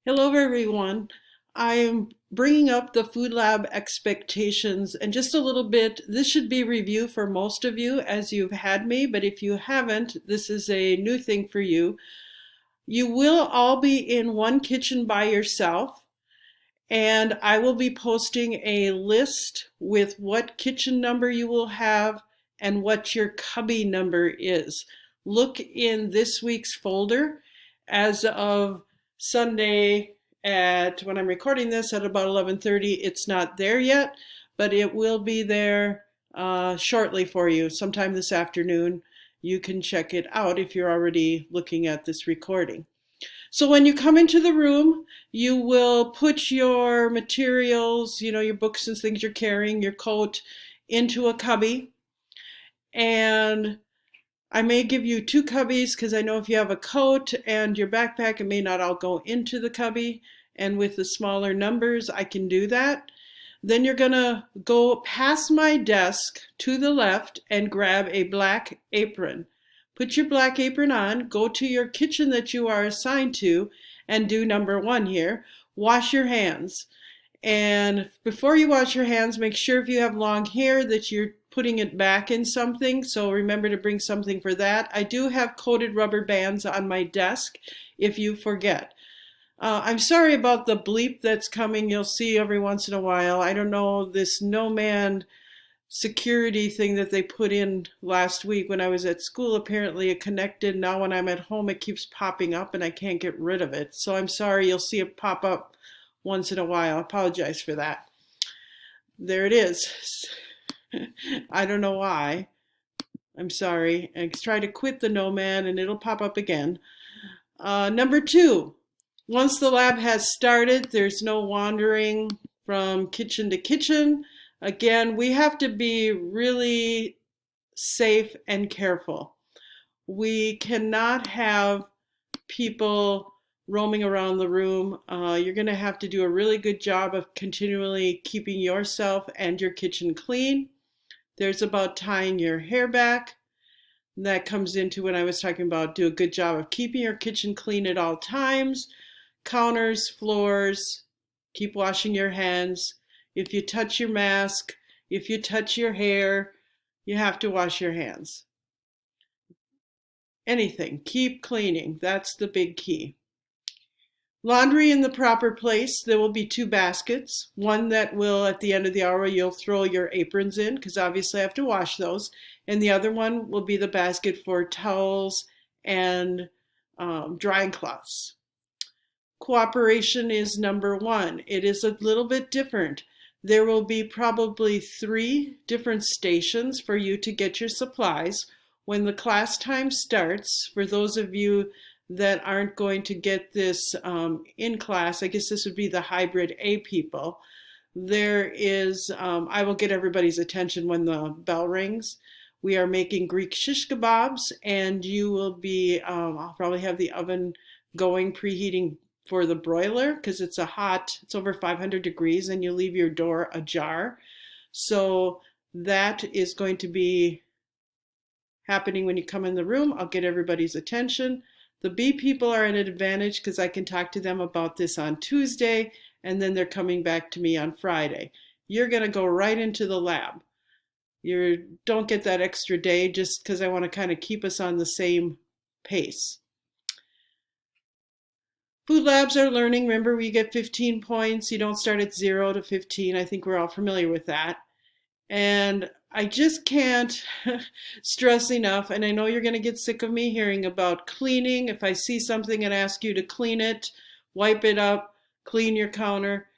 Hello, everyone. I'm bringing up the Food Lab expectations and just a little bit. This should be review for most of you as you've had me, but if you haven't, this is a new thing for you. You will all be in one kitchen by yourself, and I will be posting a list with what kitchen number you will have and what your cubby number is. Look in this week's folder as of Sunday at when I'm recording this at about 11:30. It's not there yet, but it will be there shortly for you, sometime this afternoon. You can check it out if you're already looking at this recording. So when you come into the room, you will put your materials, your books and things you're carrying, your coat, into a cubby. And I may give you two cubbies because I know if you have a coat and your backpack, it may not all go into the cubby. And with the smaller numbers, I can do that. Then you're going to go past my desk to the left and grab a black apron. Put your black apron on, go to your kitchen that you are assigned to, and do number one here. Wash your hands. And before you wash your hands, make sure if you have long hair that you're putting it back in something. So remember to bring something for that. I do have coated rubber bands on my desk if you forget. I'm sorry about the bleep that's coming. You'll see every once in a while. I don't know, this no-man security thing that they put in last week when I was at school. Apparently it connected. Now when I'm at home, it keeps popping up and I can't get rid of it. So I'm sorry. You'll see it pop up once in a while. I apologize for that. There it is. I don't know why. I'm sorry. I try to quit the no-man and it'll pop up again. Number two. Once the lab has started, there's no wandering from kitchen to kitchen. Again, we have to be really safe and careful. We cannot have people roaming around the room. You're going to have to do a really good job of continually keeping yourself and your kitchen clean. There's about tying your hair back. That comes into when I was talking about do a good job of keeping your kitchen clean at all times. Counters, floors, keep washing your hands. If you touch your mask, if you touch your hair, you have to wash your hands. Anything, keep cleaning. That's the big key. Laundry in the proper place. There will be two baskets. One that will, at the end of the hour, you'll throw your aprons in because obviously I have to wash those. And the other one will be the basket for towels and drying cloths. Cooperation is number one. It is a little bit different. There will be probably 3 different stations for you to get your supplies. When the class time starts, for those of you that aren't going to get this in class, I guess this would be the hybrid A people, there is, I will get everybody's attention when the bell rings. We are making Greek shish kebabs, and you will be, I'll probably have the oven going, preheating for the broiler because it's over 500 degrees and you leave your door ajar. So that is going to be happening when you come in the room. I'll get everybody's attention. The B people are at an advantage because I can talk to them about this on Tuesday and then they're coming back to me on Friday. You're going to go right into the lab. You don't get that extra day just because I want to kind of keep us on the same pace. Food labs are learning. Remember, we get 15 points. You don't start at 0 to 15. I think we're all familiar with that. And I just can't stress enough, and I know you're going to get sick of me hearing about cleaning. If I see something and ask you to clean it, wipe it up, clean your counter,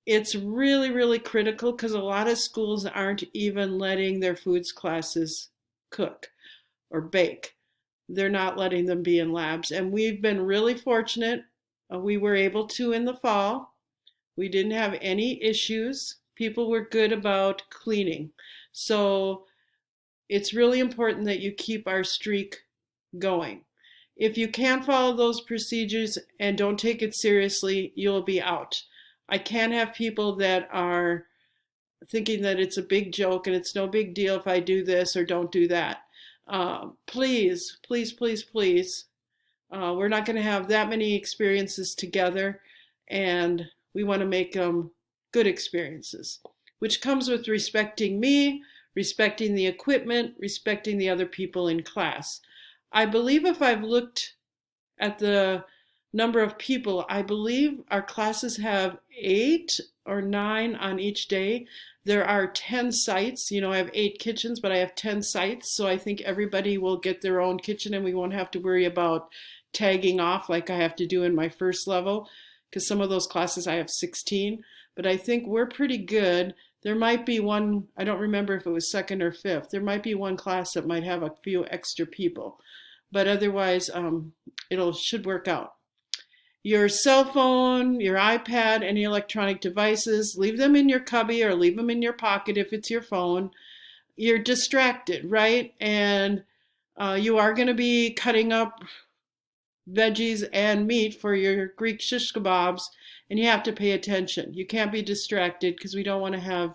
it's really, really critical because a lot of schools aren't even letting their foods classes cook or bake. They're not letting them be in labs. And we've been really fortunate. We were able to in the fall. We didn't have any issues. People were good about cleaning. So it's really important that you keep our streak going. If you can't follow those procedures and don't take it seriously, you'll be out. I can't have people that are thinking that it's a big joke and it's no big deal if I do this or don't do that. Please, please, please, please. We're not going to have that many experiences together. and we want to make them good experiences, which comes with respecting me, respecting the equipment, respecting the other people in class. I believe if I've looked at the number of people, I believe our classes have 8 or 9 on each day. There are 10 sites. You know, I have 8 kitchens, but I have 10 sites. So I think everybody will get their own kitchen and we won't have to worry about tagging off like I have to do in my first level, because some of those classes I have 16. But I think we're pretty good. There might be one, I don't remember if it was second or fifth. There might be one class that might have a few extra people, but otherwise it'll should work out. Your cell phone, your iPad, any electronic devices, leave them in your cubby or leave them in your pocket if it's your phone. You're distracted, right? And you are going to be cutting up veggies and meat for your Greek shish kebabs, and you have to pay attention. You can't be distracted because we don't want to have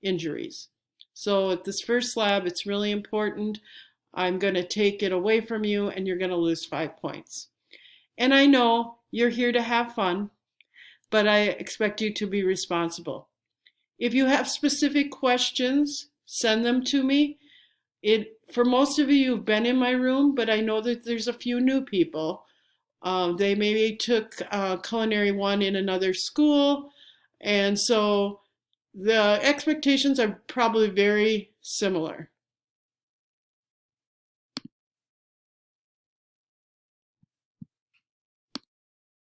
injuries. So at this first lab, it's really important. I'm going to take it away from you and you're going to lose 5 points. And I know you're here to have fun, but I expect you to be responsible. If you have specific questions, send them to me. For most of you, you've been in my room, but I know that there's a few new people. They maybe took Culinary 1 in another school, and so the expectations are probably very similar.